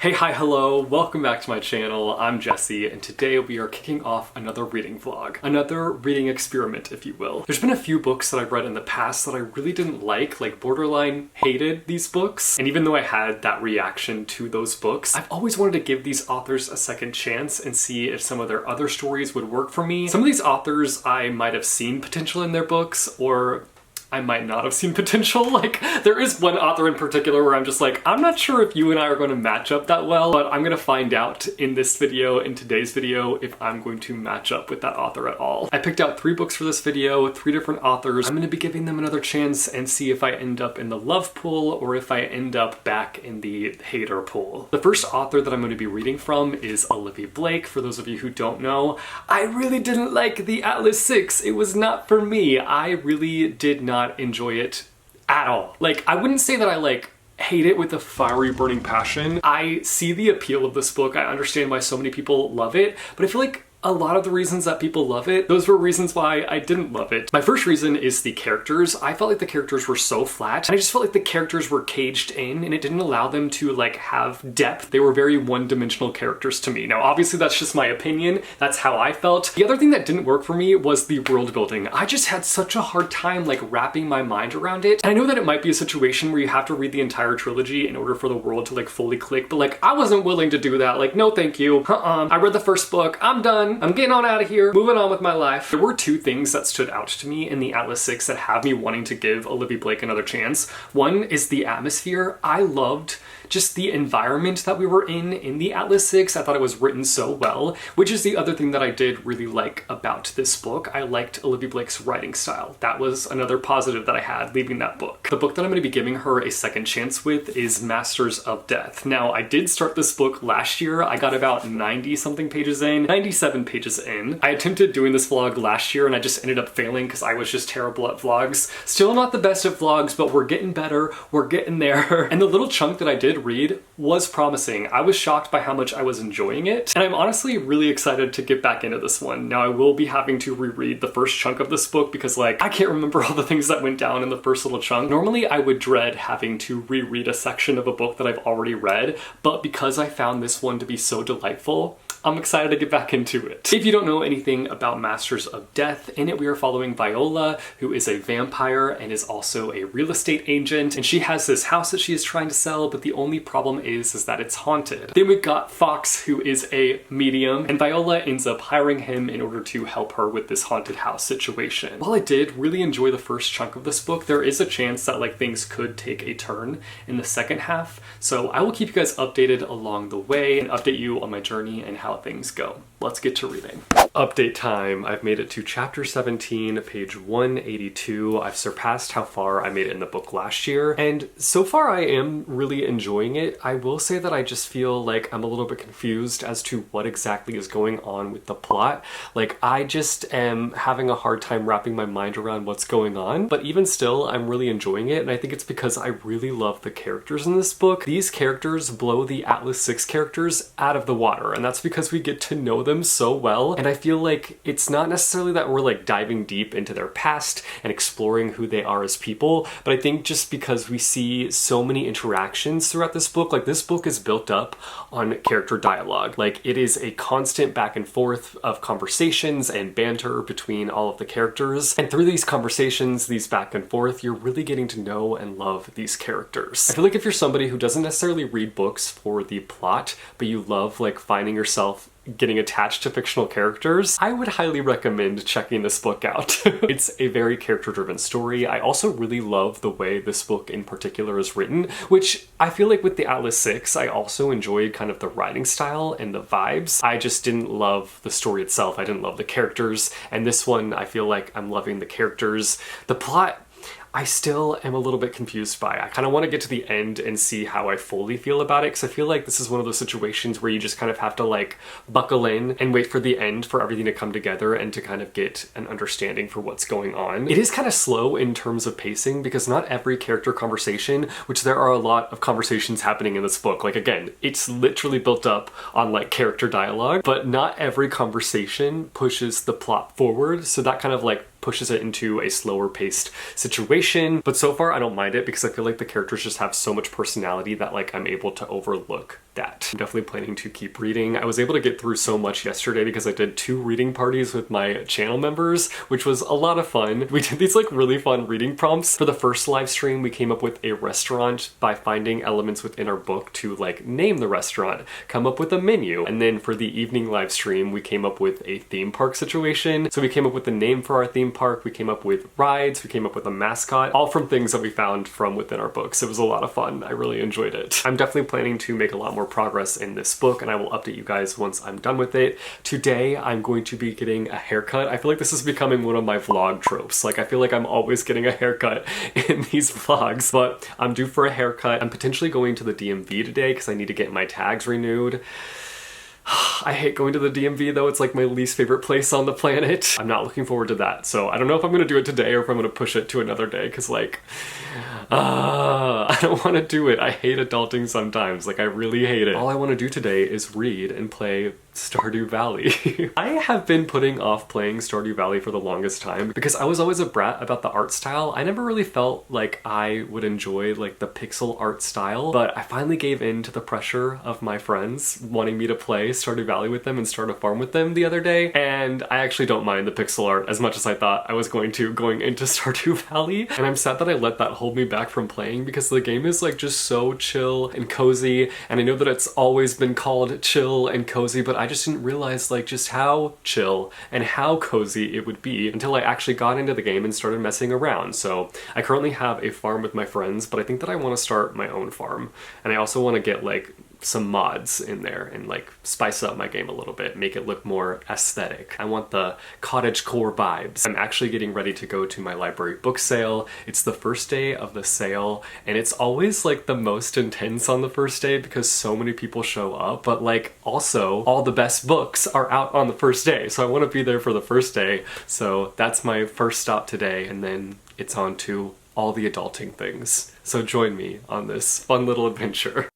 Hey, hi, hello, welcome back to my channel. I'm Jesse, and today we are kicking off another reading vlog. Another reading experiment, if you will. There's been a few books that I've read in the past that I really didn't like borderline hated these books. And even though I had that reaction to those books, I've always wanted to give these authors a second chance and see if some of their other stories would work for me. Some of these authors I might have seen potential in their books, or I might not have seen potential. Like, there is one author in particular where I'm just like, I'm not sure if you and I are going to match up that well, but I'm going to find out in this video, in today's video, if I'm going to match up with that author at all. I picked out 3 books for this video, 3 different authors. I'm going to be giving them another chance and see if I end up in the love pool or if I end up back in the hater pool. The first author that I'm going to be reading from is Olivia Blake. For those of you who don't know, I really didn't like the Atlas 6. It was not for me. I really did not enjoy it at all. Like, I wouldn't say that I hate it with a fiery burning passion. I see the appeal of this book. I understand why so many people love it, but I feel like a lot of the reasons that people love it, those were reasons why I didn't love it. My first reason is the characters. I felt like the characters were so flat, and I just felt like the characters were caged in, and it didn't allow them to have depth. They were very one-dimensional characters to me. Now, obviously that's just my opinion. That's how I felt. The other thing that didn't work for me was the world building. I just had such a hard time wrapping my mind around it. And I know that it might be a situation where you have to read the entire trilogy in order for the world to fully click, but I wasn't willing to do that. No, thank you. I read the first book. I'm done. I'm getting on out of here, moving on with my life. There were 2 things that stood out to me in the Atlas 6 that have me wanting to give Olivia Blake another chance. One is the atmosphere. I loved just the environment that we were in the Atlas 6. I thought it was written so well, which is the other thing that I did really like about this book. I liked Olivia Blake's writing style. That was another positive that I had leaving that book. The book that I'm going to be giving her a second chance with is Masters of Death. Now, I did start this book last year. I got about 90-something pages in, 97 pages in. I attempted doing this vlog last year and I just ended up failing because I was just terrible at vlogs. Still not the best at vlogs, but we're getting better. We're getting there. And the little chunk that I did read was promising. I was shocked by how much I was enjoying it, and I'm honestly really excited to get back into this one. Now, I will be having to reread the first chunk of this book because I can't remember all the things that went down in the first little chunk. Normally I would dread having to reread a section of a book that I've already read, but because I found this one to be so delightful, I'm excited to get back into it. If you don't know anything about Masters of Death, in it we are following Viola, who is a vampire and is also a real estate agent, and she has this house that she is trying to sell, but the only problem is that it's haunted. Then we've got Fox, who is a medium, and Viola ends up hiring him in order to help her with this haunted house situation. While I did really enjoy the first chunk of this book, there is a chance that things could take a turn in the second half, so I will keep you guys updated along the way and update you on my journey and how things go. Let's get to reading. Update time. I've made it to chapter 17, page 182. I've surpassed how far I made it in the book last year, and so far I am really enjoying it. I will say that I just feel like I'm a little bit confused as to what exactly is going on with the plot. I just am having a hard time wrapping my mind around what's going on, but even still, I'm really enjoying it, and I think it's because I really love the characters in this book. These characters blow the Atlas 6 characters out of the water, and that's because we get to know them so well, and I feel like it's not necessarily that we're diving deep into their past and exploring who they are as people, but I think just because we see so many interactions throughout this book, this book is built up on character dialogue. It is a constant back and forth of conversations and banter between all of the characters, and through these conversations, these back and forth, you're really getting to know and love these characters. I feel like if you're somebody who doesn't necessarily read books for the plot, but you love finding yourself getting attached to fictional characters, I would highly recommend checking this book out. It's a very character-driven story. I also really love the way this book in particular is written, which I feel like with the Atlas 6, I also enjoyed the writing style and the vibes. I just didn't love the story itself. I didn't love the characters, and this one, I feel like I'm loving the characters. The plot, I still am a little bit confused by. I kind of want to get to the end and see how I fully feel about it, because I feel like this is one of those situations where you just have to buckle in and wait for the end for everything to come together and to get an understanding for what's going on. It is kind of slow in terms of pacing because not every character conversation, which there are a lot of conversations happening in this book, again, it's literally built up on character dialogue, but not every conversation pushes the plot forward, so that pushes it into a slower paced situation. But so far I don't mind it because I feel like the characters just have so much personality that like I'm able to overlook that. I'm definitely planning to keep reading. I was able to get through so much yesterday because I did 2 reading parties with my channel members, which was a lot of fun. We did these like really fun reading prompts. For the first live stream, we came up with a restaurant by finding elements within our book to like name the restaurant, come up with a menu. And then for the evening live stream, we came up with a theme park situation. So we came up with the name for our theme park, we came up with rides, we came up with a mascot, all from things that we found from within our books. It was a lot of fun. I really enjoyed it. I'm definitely planning to make a lot more progress in this book, and I will update you guys once I'm done with it. Today, I'm going to be getting a haircut. I feel like this is becoming one of my vlog tropes. Like, I feel like I'm always getting a haircut in these vlogs, but I'm due for a haircut. I'm potentially going to the DMV today because I need to get my tags renewed. I hate going to the DMV though. It's like my least favorite place on the planet. I'm not looking forward to that. So I don't know if I'm gonna do it today or if I'm gonna push it to another day because like, I don't want to do it. I hate adulting sometimes. Like I really hate it. All I want to do today is read and play Stardew Valley. I have been putting off playing Stardew Valley for the longest time because I was always a brat about the art style. I never really felt like I would enjoy like the pixel art style, but I finally gave in to the pressure of my friends wanting me to play Stardew Valley with them and start a farm with them the other day, and I actually don't mind the pixel art as much as I thought I was going to going into Stardew Valley, and I'm sad that I let that hold me back from playing because the game is like just so chill and cozy, and I know that it's always been called chill and cozy, but I just didn't realize like just how chill and how cozy it would be until I actually got into the game and started messing around. So I currently have a farm with my friends, but I think that I want to start my own farm, and I also want to get like some mods in there and like spice up my game a little bit, make it look more aesthetic. I want the cottagecore vibes. I'm actually getting ready to go to my library book sale. It's the first day of the sale, and it's always like the most intense on the first day because so many people show up, but like also all the best books are out on the first day. So I want to be there for the first day. So that's my first stop today, and then it's on to all the adulting things. So join me on this fun little adventure.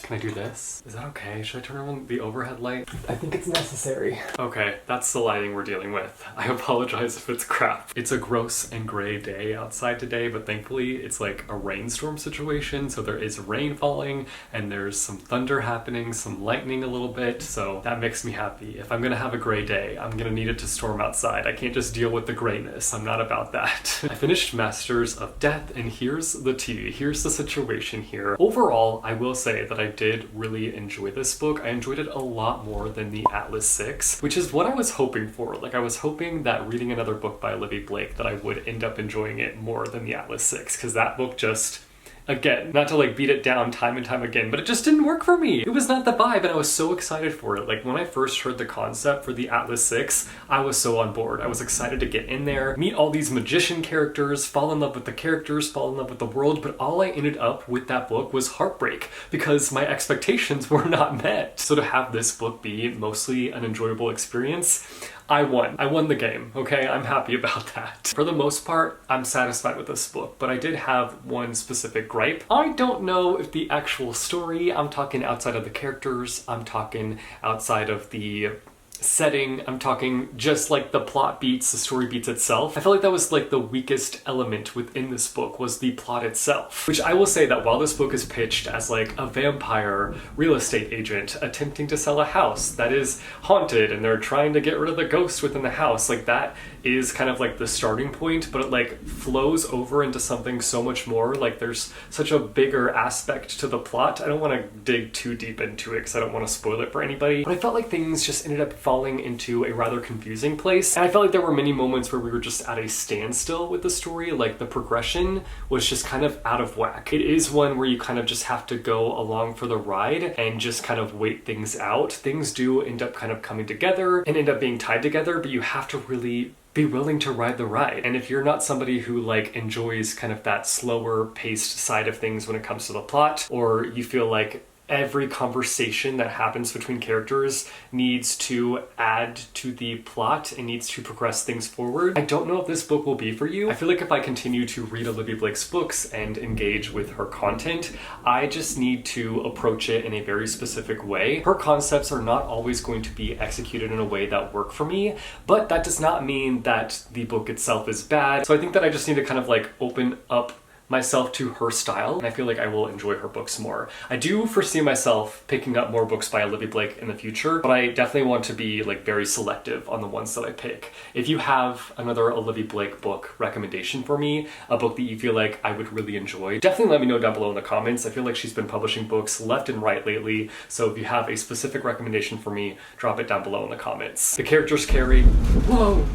Can I do this? Is that okay? Should I turn on the overhead light? I think it's necessary. Okay, that's the lighting we're dealing with. I apologize if it's crap. It's a gross and gray day outside today, but thankfully it's like a rainstorm situation, so there is rain falling and there's some thunder happening, some lightning a little bit, so that makes me happy. If I'm gonna have a gray day, I'm gonna need it to storm outside. I can't just deal with the grayness. I'm not about that. I finished Masters of Death, and here's the tea. Here's the situation here. Overall, I will say that I did really enjoy this book. I enjoyed it a lot more than the Atlas 6, which is what I was hoping for. Like, I was hoping that reading another book by Olivia Blake that I would end up enjoying it more than the Atlas 6, because that book just again. Not to like beat it down time and time again, but it just didn't work for me. It was not the vibe, and I was so excited for it. Like when I first heard the concept for the Atlas 6, I was so on board. I was excited to get in there, meet all these magician characters, fall in love with the characters, fall in love with the world, but all I ended up with that book was heartbreak because my expectations were not met. So to have this book be mostly an enjoyable experience, I won. I won the game, okay? I'm happy about that. For the most part, I'm satisfied with this book, but I did have one specific gripe. I don't know if the actual story, I'm talking outside of the characters, I'm talking outside of the setting, I'm talking just like the plot beats, the story beats itself. I felt like that was like the weakest element within this book was the plot itself. Which I will say that while this book is pitched as like a vampire real estate agent attempting to sell a house that is haunted and they're trying to get rid of the ghost within the house, like that is kind of like the starting point, but it like flows over into something so much more. Like there's such a bigger aspect to the plot. I don't want to dig too deep into it because I don't want to spoil it for anybody, but I felt like things just ended up falling into a rather confusing place. And I felt like there were many moments where we were just at a standstill with the story. Like the progression was just kind of out of whack. It is one where you kind of just have to go along for the ride and just kind of wait things out. Things do end up kind of coming together and end up being tied together, but you have to really be willing to ride the ride. And if you're not somebody who like enjoys kind of that slower paced side of things when it comes to the plot, or you feel like every conversation that happens between characters needs to add to the plot and needs to progress things forward, I don't know if this book will be for you. I feel like if I continue to read Olivia Blake's books and engage with her content, I just need to approach it in a very specific way. Her concepts are not always going to be executed in a way that work for me, but that does not mean that the book itself is bad. So I think that I just need to kind of like open up myself to her style, and I feel like I will enjoy her books more. I do foresee myself picking up more books by Olivia Blake in the future, but I definitely want to be like very selective on the ones that I pick. If you have another Olivia Blake book recommendation for me, a book that you feel like I would really enjoy, definitely let me know down below in the comments. I feel like she's been publishing books left and right lately, so if you have a specific recommendation for me, drop it down below in the comments. The characters carry... Whoa!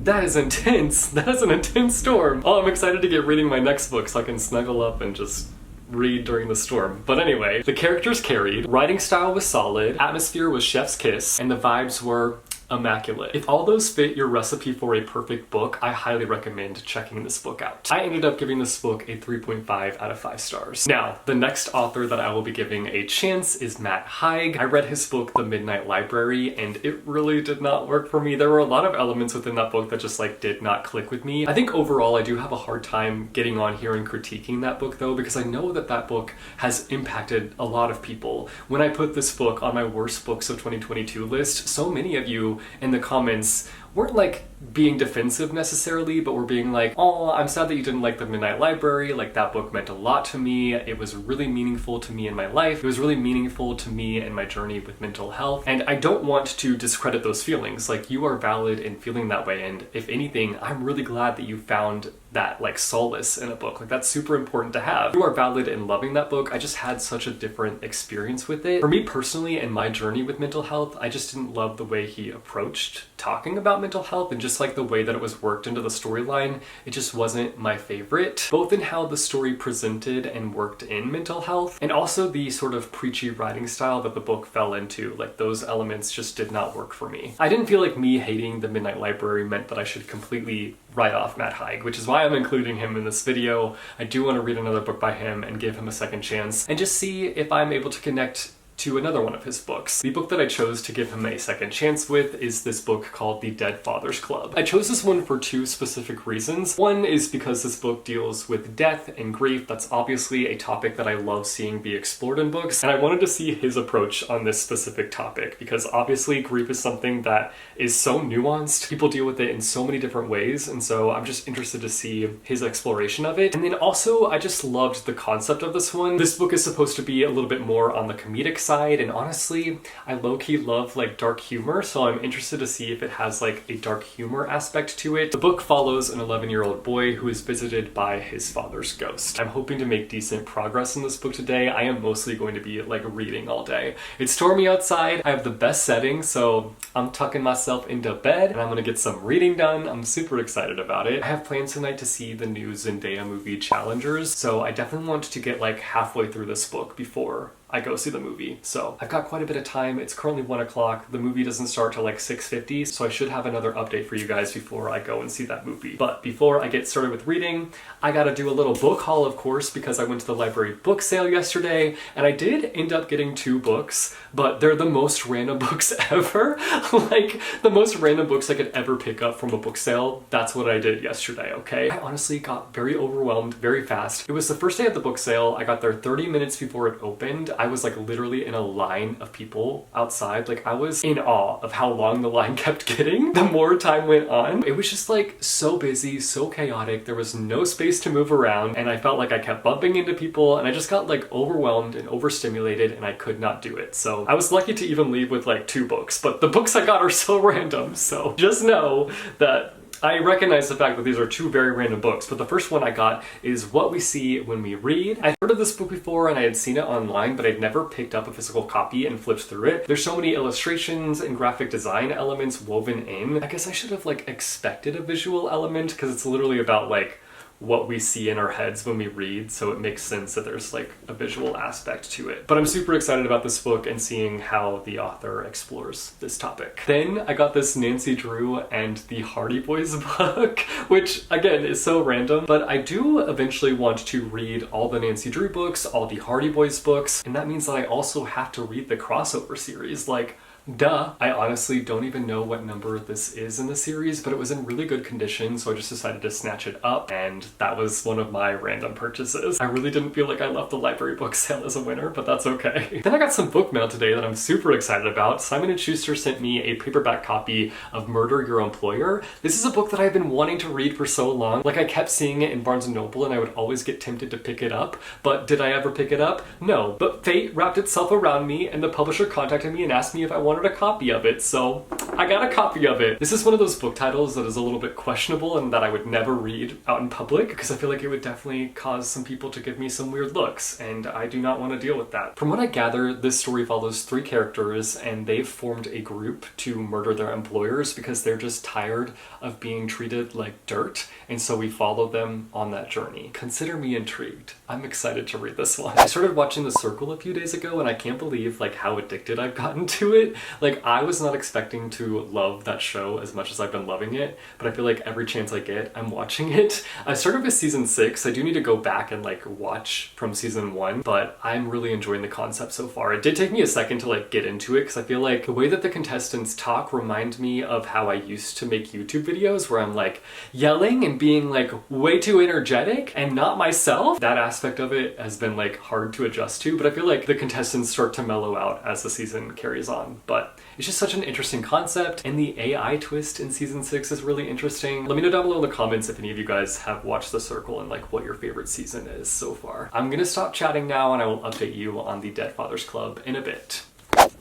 That is intense. That is an intense storm. Oh, I'm excited to get reading my next book so I can snuggle up and just read during the storm. But anyway, the characters carried, writing style was solid, atmosphere was chef's kiss, and the vibes were immaculate. If all those fit your recipe for a perfect book, I highly recommend checking this book out. I ended up giving this book a 3.5 out of 5 stars. Now, the next author that I will be giving a chance is Matt Haig. I read his book, The Midnight Library, and it really did not work for me. There were a lot of elements within that book that just like did not click with me. I think overall I do have a hard time getting on here and critiquing that book though, because I know that that book has impacted a lot of people. When I put this book on my worst books of 2022 list, so many of you in the comments weren't like being defensive necessarily, but were being like, oh, I'm sad that you didn't like The Midnight Library, like that book meant a lot to me, it was really meaningful to me in my life, it was really meaningful to me in my journey with mental health, and I don't want to discredit those feelings. Like, you are valid in feeling that way, and if anything, I'm really glad that you found that like solace in a book. Like, that's super important to have. You are valid in loving that book. I just had such a different experience with it. For me personally, in my journey with mental health, I just didn't love the way he approached talking about mental health, and just like the way that it was worked into the storyline, it just wasn't my favorite, both in how the story presented and worked in mental health, and also the sort of preachy writing style that the book fell into. Like, those elements just did not work for me. I didn't feel like me hating The Midnight Library meant that I should completely write off Matt Haig, which is why I'm including him in this video. I do want to read another book by him and give him a second chance and just see if I'm able to connect to another one of his books. The book that I chose to give him a second chance with is this book called The Dead Fathers Club. I chose this one for two specific reasons. One is because this book deals with death and grief. That's obviously a topic that I love seeing be explored in books, and I wanted to see his approach on this specific topic because obviously grief is something that is so nuanced. People deal with it in so many different ways, and so I'm just interested to see his exploration of it. And then also, I just loved the concept of this one. This book is supposed to be a little bit more on the comedic side, and honestly, I low-key love like dark humor, so I'm interested to see if it has like a dark humor aspect to it. The book follows an 11-year-old boy who is visited by his father's ghost. I'm hoping to make decent progress in this book today. I am mostly going to be like reading all day. It's stormy outside, I have the best setting, so I'm tucking myself into bed and I'm gonna get some reading done. I'm super excited about it. I have plans tonight to see the new Zendaya movie Challengers, so I definitely want to get like halfway through this book before I go see the movie. So I've got quite a bit of time. It's currently 1 o'clock. The movie doesn't start till like 6:50, so I should have another update for you guys before I go and see that movie. But before I get started with reading, I gotta do a little book haul, of course, because I went to the library book sale yesterday, and I did end up getting 2 books, but they're the most random books ever. Like, the most random books I could ever pick up from a book sale. That's what I did yesterday, okay? I honestly got very overwhelmed very fast. It was the first day of the book sale. I got there 30 minutes before it opened. I was like literally in a line of people outside. Like, I was in awe of how long the line kept getting the more time went on. It was just like so busy, so chaotic. There was no space to move around, and I felt like I kept bumping into people, and I just got like overwhelmed and overstimulated, and I could not do it. So I was lucky to even leave with like 2 books, but the books I got are so random. So just know that I recognize the fact that these are 2 very random books, but the first one I got is What We See When We Read. I'd heard of this book before and I had seen it online, but I'd never picked up a physical copy and flipped through it. There's so many illustrations and graphic design elements woven in. I guess I should have like expected a visual element, because it's literally about like what we see in our heads when we read, so it makes sense that there's like a visual aspect to it. But I'm super excited about this book and seeing how the author explores this topic. Then I got this Nancy Drew and the Hardy Boys book, which again is so random, but I do eventually want to read all the Nancy Drew books, all the Hardy Boys books, and that means that I also have to read the crossover series. Like, duh. I honestly don't even know what number this is in the series, but it was in really good condition, so I just decided to snatch it up, and that was one of my random purchases. I really didn't feel like I left the library book sale as a winner, but that's okay. Then I got some book mail today that I'm super excited about. Simon & Schuster sent me a paperback copy of Murder Your Employer. This is a book that I've been wanting to read for so long. Like, I kept seeing it in Barnes & Noble, and I would always get tempted to pick it up, but did I ever pick it up? No. But fate wrapped itself around me, and the publisher contacted me and asked me if I wanted a copy of it, so I got a copy of it. This is one of those book titles that is a little bit questionable and that I would never read out in public, because I feel like it would definitely cause some people to give me some weird looks, and I do not want to deal with that. From what I gather, this story follows 3 characters, and they've formed a group to murder their employers because they're just tired of being treated like dirt, and so we follow them on that journey. Consider me intrigued. I'm excited to read this one. I started watching The Circle a few days ago, and I can't believe like how addicted I've gotten to it. Like, I was not expecting to love that show as much as I've been loving it, but I feel like every chance I get, I'm watching it. I started with season 6. I do need to go back and like watch from season 1, but I'm really enjoying the concept so far. It did take me a second to like get into it, because I feel like the way that the contestants talk remind me of how I used to make YouTube videos, where I'm like yelling and being like way too energetic and not myself. That aspect of it has been like hard to adjust to, but I feel like the contestants start to mellow out as the season carries on. But it's just such an interesting concept, and the AI twist in season 6 is really interesting. Let me know down below in the comments if any of you guys have watched The Circle and like what your favorite season is so far. I'm gonna stop chatting now, and I will update you on the Dead Fathers Club in a bit.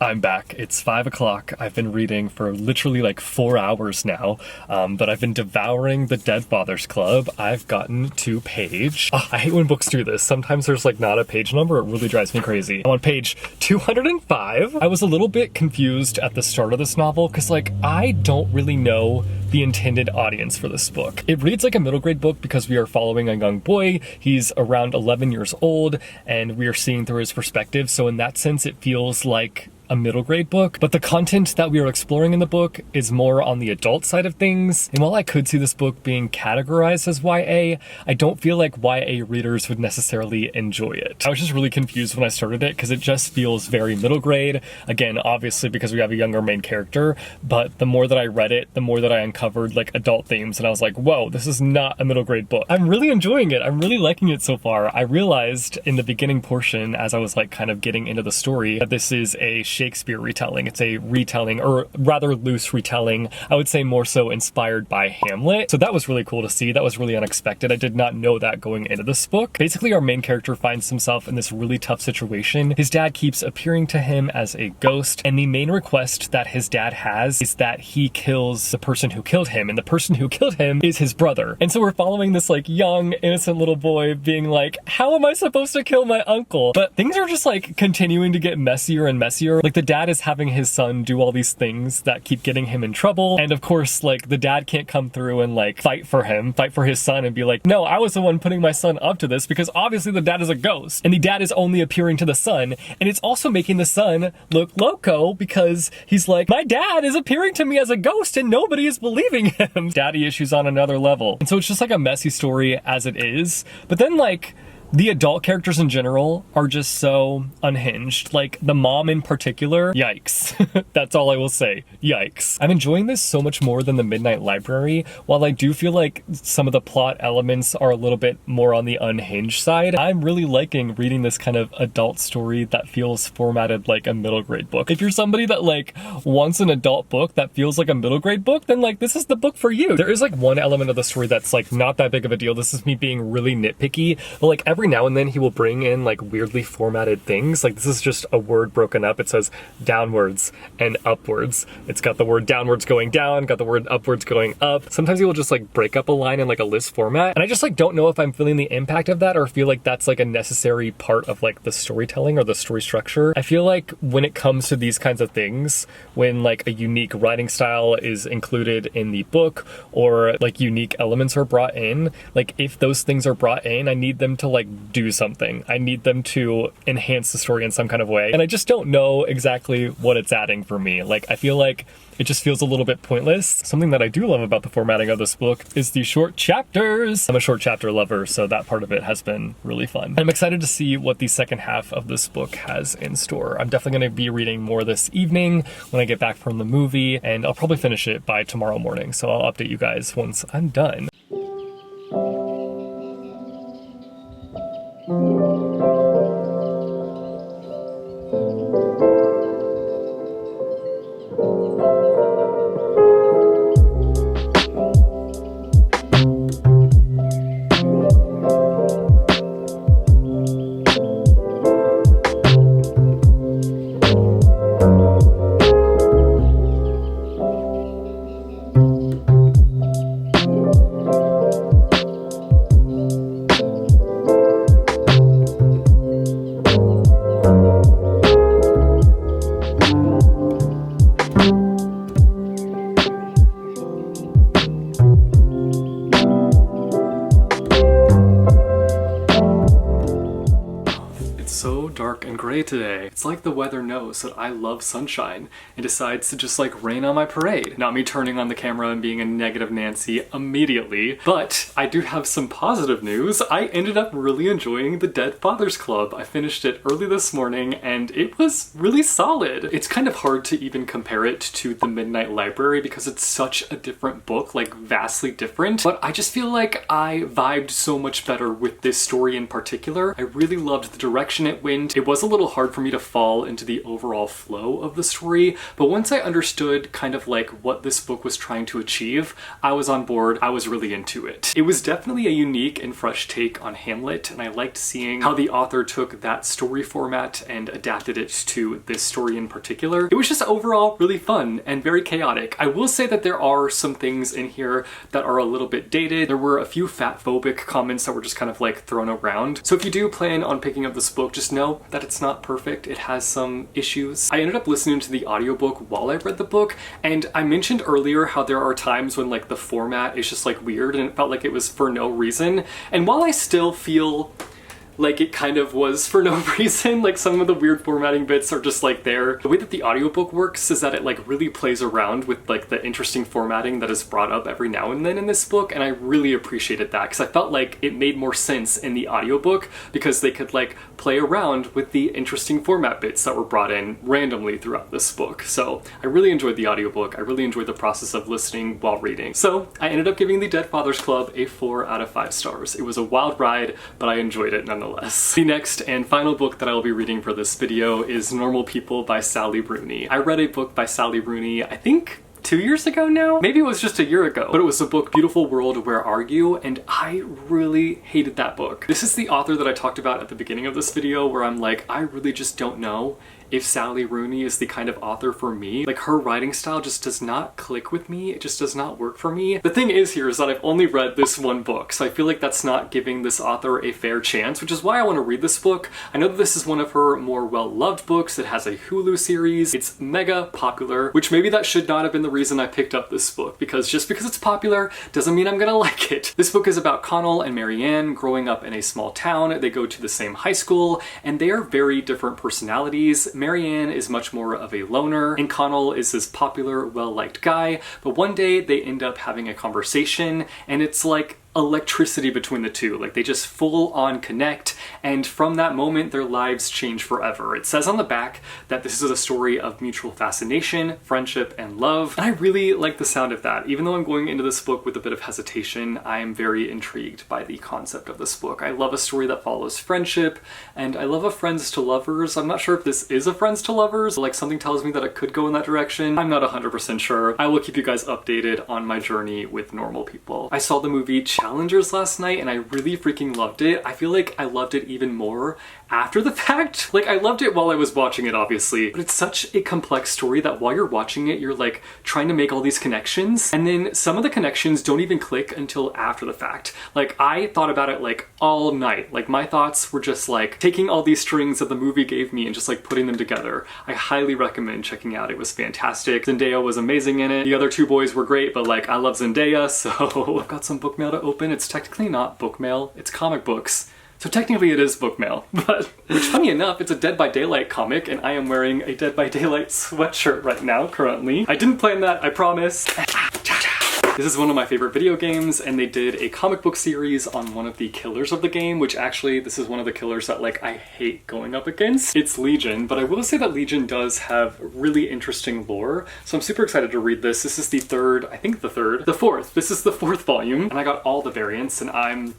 I'm back. It's 5 o'clock. I've been reading for literally like 4 hours now, but I've been devouring the Dead Fathers Club. I've gotten to page... Oh, I hate when books do this. Sometimes there's like not a page number. It really drives me crazy. I'm on page 205. I was a little bit confused at the start of this novel because like I don't really know the intended audience for this book. It reads like a middle grade book because we are following a young boy. He's around 11 years old, and we are seeing through his perspective. So in that sense, it feels like a middle grade book, but the content that we are exploring in the book is more on the adult side of things. And while I could see this book being categorized as YA, I don't feel like YA readers would necessarily enjoy it. I was just really confused when I started it because it just feels very middle grade. Again, obviously because we have a younger main character, but the more that I read it, the more that I uncovered like adult themes, and I was like, whoa, this is not a middle grade book. I'm really enjoying it. I'm really liking it so far. I realized in the beginning portion, as I was like kind of getting into the story, that this is a Shakespeare retelling. It's a retelling, or rather loose retelling. I would say more so inspired by Hamlet. So that was really cool to see. That was really unexpected. I did not know that going into this book. Basically, our main character finds himself in this really tough situation. His dad keeps appearing to him as a ghost, and the main request that his dad has is that he kills the person who killed him, and the person who killed him is his brother. And so we're following this like young, innocent little boy being like, how am I supposed to kill my uncle? But things are just like continuing to get messier and messier. Like the dad is having his son do all these things that keep getting him in trouble. And of course, like the dad can't come through and like fight for his son and be like, no, I was the one putting my son up to this, because obviously the dad is a ghost and the dad is only appearing to the son. And it's also making the son look loco because he's like, my dad is appearing to me as a ghost and nobody is believing him. Daddy issues on another level. And so it's just like a messy story as it is. But then like the adult characters in general are just so unhinged. Like the mom in particular, yikes. That's all I will say. Yikes. I'm enjoying this so much more than the Midnight Library. While I do feel like some of the plot elements are a little bit more on the unhinged side, I'm really liking reading this kind of adult story that feels formatted like a middle grade book. If you're somebody that like wants an adult book that feels like a middle grade book, then like this is the book for you. There is like one element of the story that's like not that big of a deal. This is me being really nitpicky, but like every now and then he will bring in like weirdly formatted things. Like this is just a word broken up. It says downwards and upwards. It's got the word downwards going down, got the word upwards going up. Sometimes he will just like break up a line in like a list format. And I just like don't know if I'm feeling the impact of that or feel like that's like a necessary part of like the storytelling or the story structure. I feel like when it comes to these kinds of things, when like a unique writing style is included in the book or like unique elements are brought in, like if those things are brought in, I need them to like do something. I need them to enhance the story in some kind of way. And I just don't know exactly what it's adding for me. Like, I feel like it just feels a little bit pointless. Something that I do love about the formatting of this book is the short chapters. I'm a short chapter lover, so that part of it has been really fun. I'm excited to see what the second half of this book has in store. I'm definitely going to be reading more this evening when I get back from the movie, and I'll probably finish it by tomorrow morning, so I'll update you guys once I'm done. Dark and gray today. It's like the weather knows that I love sunshine and decides to just like rain on my parade. Not me turning on the camera and being a negative Nancy immediately, but I do have some positive news. I ended up really enjoying the Dead Fathers Club. I finished it early this morning and it was really solid. It's kind of hard to even compare it to the Midnight Library because it's such a different book, like vastly different, but I just feel like I vibed so much better with this story in particular. I really loved the direction it went. It was a little hard for me to fall into the overall flow of the story, but once I understood kind of like what this book was trying to achieve, I was on board. I was really into it. It was definitely a unique and fresh take on Hamlet, and I liked seeing how the author took that story format and adapted it to this story in particular. It was just overall really fun and very chaotic. I will say that there are some things in here that are a little bit dated. There were a few fat-phobic comments that were just kind of like thrown around. So if you do plan on picking up this book, just know that it's not perfect. It has some issues. I ended up listening to the audiobook while I read the book, and I mentioned earlier how there are times when like the format is just like weird and it felt like it was for no reason. And while I still feel like it kind of was for no reason, like some of the weird formatting bits are just like there. The way that the audiobook works is that it like really plays around with like the interesting formatting that is brought up every now and then in this book, and I really appreciated that because I felt like it made more sense in the audiobook because they could like play around with the interesting format bits that were brought in randomly throughout this book. So I really enjoyed the audiobook. I really enjoyed the process of listening while reading. So I ended up giving the Dead Fathers Club a 4 out of 5 stars. It was a wild ride, but I enjoyed it nonetheless. no less. The next and final book that I will be reading for this video is Normal People by Sally Rooney. I read a book by Sally Rooney, I think 2 years ago now? Maybe it was just a year ago, but it was the book Beautiful World, Where Are You? And I really hated that book. This is the author that I talked about at the beginning of this video where I'm like, I really just don't know if Sally Rooney is the kind of author for me. Like, her writing style just does not click with me. It just does not work for me. The thing is here is that I've only read this one book, so I feel like that's not giving this author a fair chance, which is why I want to read this book. I know that this is one of her more well-loved books. It has a Hulu series. It's mega popular, which maybe that should not have been the reason I picked up this book, because just because it's popular doesn't mean I'm gonna like it. This book is about Connell and Marianne growing up in a small town. They go to the same high school, and they are very different personalities. Marianne is much more of a loner, and Connell is this popular, well-liked guy, but one day they end up having a conversation, and it's like electricity between the two. Like, they just full on connect, and from that moment their lives change forever. It says on the back that this is a story of mutual fascination, friendship, and love, and I really like the sound of that. Even though I'm going into this book with a bit of hesitation, I am very intrigued by the concept of this book. I love a story that follows friendship, and I love a friends to lovers. I'm not sure if this is a friends to lovers, like something tells me that it could go in that direction. I'm not 100% sure. I will keep you guys updated on my journey with Normal People. I saw the movie Challengers last night and I really freaking loved it. I feel like I loved it even more after the fact. Like, I loved it while I was watching it, obviously, but it's such a complex story that while you're watching it, you're like trying to make all these connections, and then some of the connections don't even click until after the fact. Like, I thought about it like all night. Like, my thoughts were just like taking all these strings that the movie gave me and just like putting them together. I highly recommend checking out. It was fantastic. Zendaya was amazing in it. The other two boys were great, but like, I love Zendaya, so I've got some book mail to open. It's technically not book mail, it's comic books. So technically it is book mail, but which, funny enough, it's a Dead by Daylight comic, and I am wearing a Dead by Daylight sweatshirt right now, currently. I didn't plan that, I promise. This is one of my favorite video games, and they did a comic book series on one of the killers of the game, which actually, this is one of the killers that like I hate going up against. It's Legion, but I will say that Legion does have really interesting lore, so I'm super excited to read this. This is the fourth. This is the fourth volume, and I got all the variants, and I'm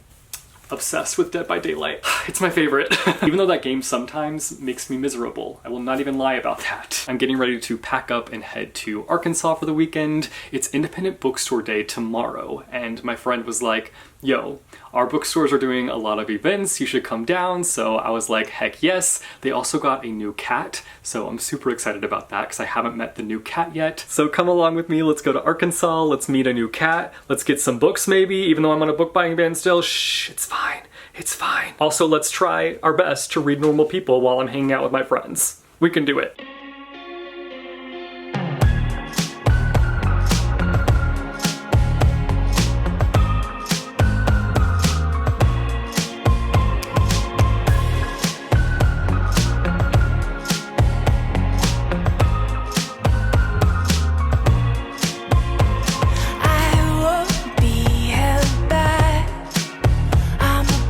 obsessed with Dead by Daylight. It's my favorite. Even though that game sometimes makes me miserable. I will not even lie about that. I'm getting ready to pack up and head to Arkansas for the weekend. It's Independent Bookstore Day tomorrow, and my friend was like, yo, our bookstores are doing a lot of events, you should come down. So I was like, heck yes. They also got a new cat, so I'm super excited about that because I haven't met the new cat yet. So come along with me, let's go to Arkansas, let's meet a new cat, let's get some books maybe, even though I'm on a book buying ban still. Shh, it's fine, it's fine. Also, let's try our best to read Normal People while I'm hanging out with my friends. We can do it.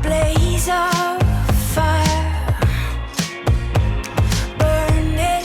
Blaze of fire, burning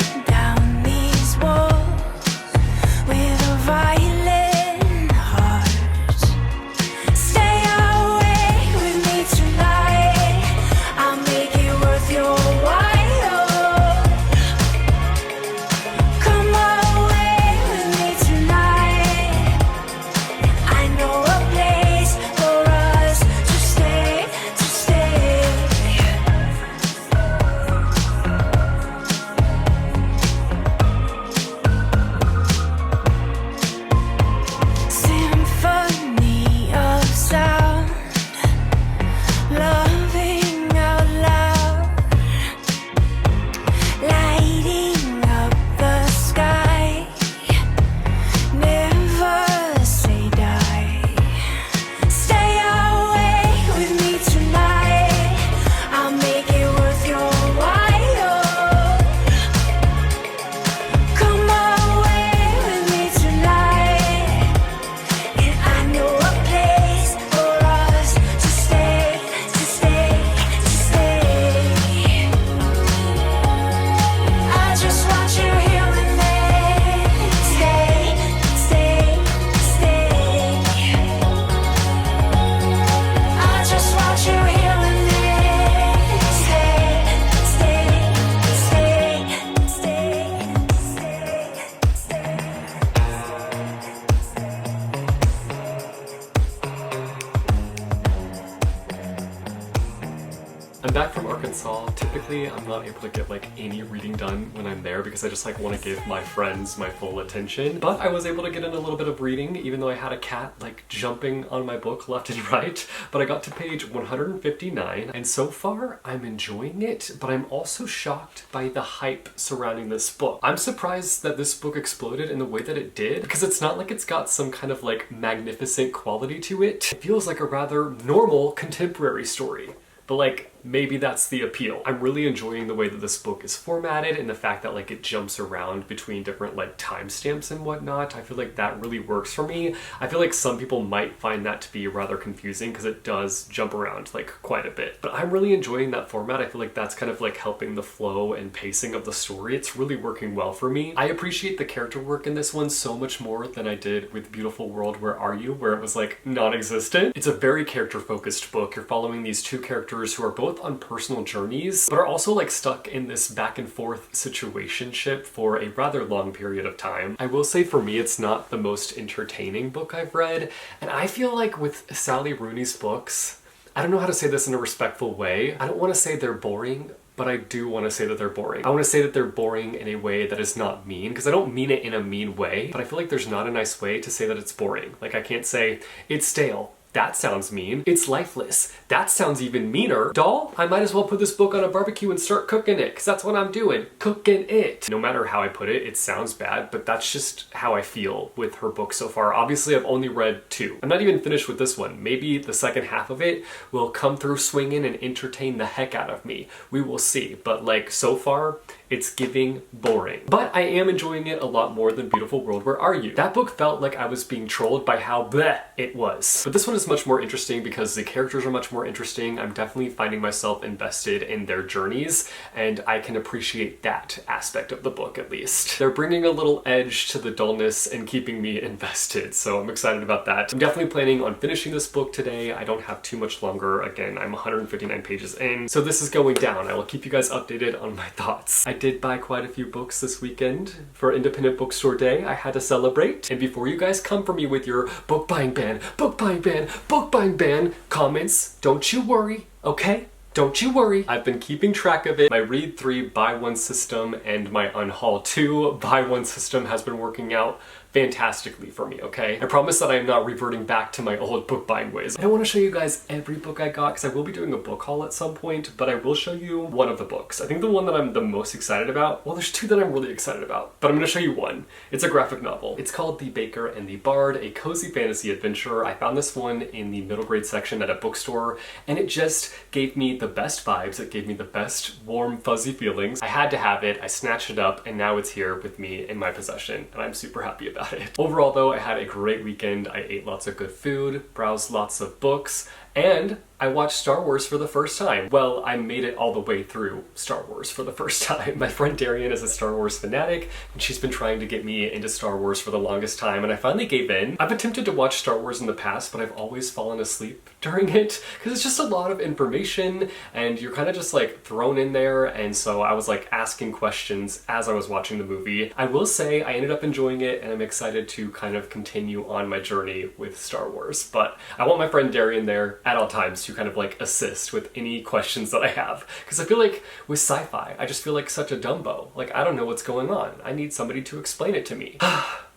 I'm back from Arkansas. Typically, I'm not able to get like any reading done when I'm there because I just like want to give my friends my full attention. But I was able to get in a little bit of reading, even though I had a cat like jumping on my book left and right. But I got to page 159, and so far I'm enjoying it, but I'm also shocked by the hype surrounding this book. I'm surprised that this book exploded in the way that it did, because it's not like it's got some kind of like magnificent quality to it. It feels like a rather normal contemporary story. But like, maybe that's the appeal. I'm really enjoying the way that this book is formatted and the fact that like it jumps around between different like timestamps and whatnot. I feel like that really works for me. I feel like some people might find that to be rather confusing because it does jump around like quite a bit. But I'm really enjoying that format. I feel like that's kind of like helping the flow and pacing of the story. It's really working well for me. I appreciate the character work in this one so much more than I did with Beautiful World, Where Are You? Where it was like non-existent. It's a very character-focused book. You're following these two characters who are both on personal journeys, but are also like stuck in this back and forth situationship for a rather long period of time. I will say for me, it's not the most entertaining book I've read, and I feel like with Sally Rooney's books, I don't know how to say this in a respectful way. I don't want to say they're boring, but I do want to say that they're boring. I want to say that they're boring in a way that is not mean, because I don't mean it in a mean way, but I feel like there's not a nice way to say that it's boring. Like I can't say, it's stale. That sounds mean. It's lifeless. That sounds even meaner. Doll, I might as well put this book on a barbecue and start cooking it, because that's what I'm doing. Cooking it. No matter how I put it, it sounds bad, but that's just how I feel with her book so far. Obviously, I've only read 2. I'm not even finished with this one. Maybe the second half of it will come through swinging and entertain the heck out of me. We will see. But like, so far, it's giving boring. But I am enjoying it a lot more than Beautiful World, Where Are You? That book felt like I was being trolled by how bleh it was. But this one is much more interesting because the characters are much more interesting. I'm definitely finding myself invested in their journeys, and I can appreciate that aspect of the book at least. They're bringing a little edge to the dullness and keeping me invested, so I'm excited about that. I'm definitely planning on finishing this book today. I don't have too much longer. Again, I'm 159 pages in, so this is going down. I will keep you guys updated on my thoughts. I did buy quite a few books this weekend. For Independent Bookstore Day, I had to celebrate. And before you guys come for me with your book buying ban, book buying ban, book buying ban comments, don't you worry, okay? Don't you worry. I've been keeping track of it. My Read 3 buy 1 system and my Unhaul 2 buy 1 system has been working out fantastically for me, okay? I promise that I am not reverting back to my old book buying ways. I don't want to show you guys every book I got because I will be doing a book haul at some point, but I will show you one of the books. I think the one that I'm the most excited about, well, there's 2 that I'm really excited about, but I'm going to show you one. It's a graphic novel. It's called The Baker and the Bard, a cozy fantasy adventure. I found this one in the middle grade section at a bookstore, and it just gave me the best vibes. It gave me the best warm, fuzzy feelings. I had to have it. I snatched it up, and now it's here with me in my possession, and I'm super happy about it. Overall though, I had a great weekend. I ate lots of good food, browsed lots of books, and I watched Star Wars for the first time. Well, I made it all the way through Star Wars for the first time. My friend Darian is a Star Wars fanatic, and she's been trying to get me into Star Wars for the longest time, and I finally gave in. I've attempted to watch Star Wars in the past, but I've always fallen asleep during it, because it's just a lot of information, and you're kind of just like thrown in there, and so I was like asking questions as I was watching the movie. I will say I ended up enjoying it, and I'm excited to kind of continue on my journey with Star Wars, but I want my friend Darian there at all times to kind of like assist with any questions that I have. Because I feel like with sci-fi, I just feel like such a Dumbo. Like, I don't know what's going on. I need somebody to explain it to me.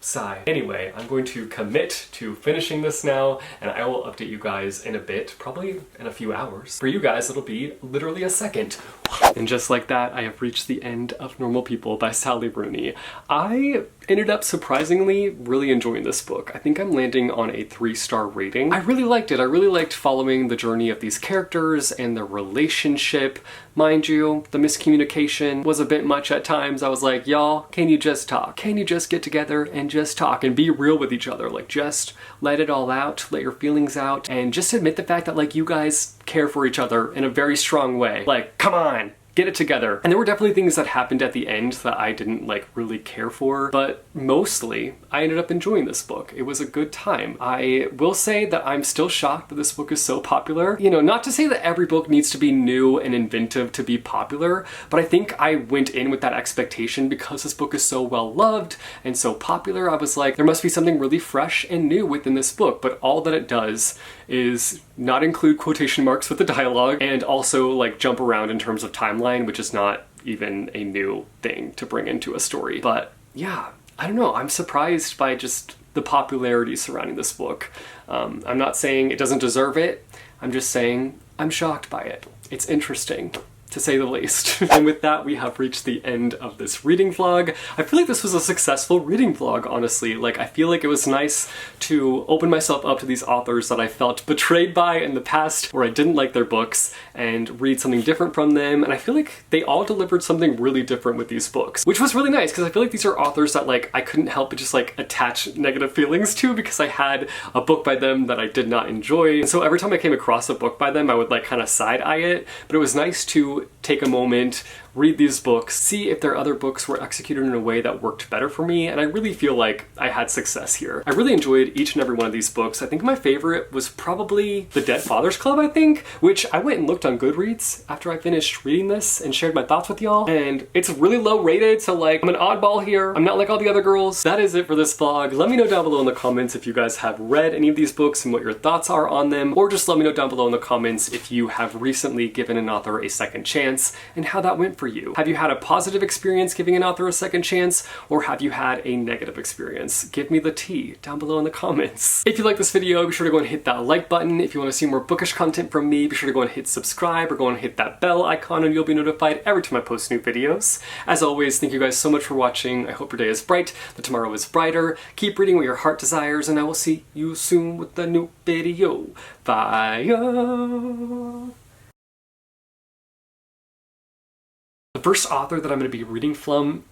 Sigh. Anyway, I'm going to commit to finishing this now, and I will update you guys in a bit, probably in a few hours. For you guys, it'll be literally a second. And just like that, I have reached the end of Normal People by Sally Rooney. I ended up surprisingly really enjoying this book. I think I'm landing on a 3-star rating. I really liked it. I really liked following the journey of these characters and their relationship. Mind you, the miscommunication was a bit much at times. I was like, y'all, can you just talk? Can you just get together and just talk and be real with each other? Like, just let it all out, let your feelings out, and just admit the fact that like you guys care for each other in a very strong way. Like, come on, get it together. And there were definitely things that happened at the end that I didn't like really care for, but mostly I ended up enjoying this book. It was a good time. I will say that I'm still shocked that this book is so popular. You know, not to say that every book needs to be new and inventive to be popular, but I think I went in with that expectation because this book is so well loved and so popular. I was like, there must be something really fresh and new within this book, but all that it does is not include quotation marks with the dialogue, and also like jump around in terms of timeline, which is not even a new thing to bring into a story. But yeah, I don't know, I'm surprised by just the popularity surrounding this book. I'm not saying it doesn't deserve it, I'm just saying I'm shocked by it. It's interesting, to say the least. And with that, we have reached the end of this reading vlog. I feel like this was a successful reading vlog, honestly. Like, I feel like it was nice to open myself up to these authors that I felt betrayed by in the past, where I didn't like their books, and read something different from them. And I feel like they all delivered something really different with these books, which was really nice, because I feel like these are authors that like I couldn't help but just like attach negative feelings to, because I had a book by them that I did not enjoy. And so every time I came across a book by them, I would like kind of side eye it. But it was nice to take a moment, read these books, see if their other books were executed in a way that worked better for me, and I really feel like I had success here. I really enjoyed each and every one of these books. I think my favorite was probably The Dead Fathers Club, I think, which I went and looked on Goodreads after I finished reading this and shared my thoughts with y'all, and it's really low rated, so like, I'm an oddball here. I'm not like all the other girls. That is it for this vlog. Let me know down below in the comments if you guys have read any of these books and what your thoughts are on them, or just let me know down below in the comments if you have recently given an author a second chance and how that went for you. Have you had a positive experience giving an author a second chance, or have you had a negative experience? Give me the tea down below in the comments. If you like this video, be sure to go and hit that like button. If you want to see more bookish content from me, be sure to go and hit subscribe, or go and hit that bell icon, and you'll be notified every time I post new videos. As always, thank you guys so much for watching. I hope your day is bright, that tomorrow is brighter. Keep reading what your heart desires, and I will see you soon with a new video. Bye. The first author that I'm going to be reading from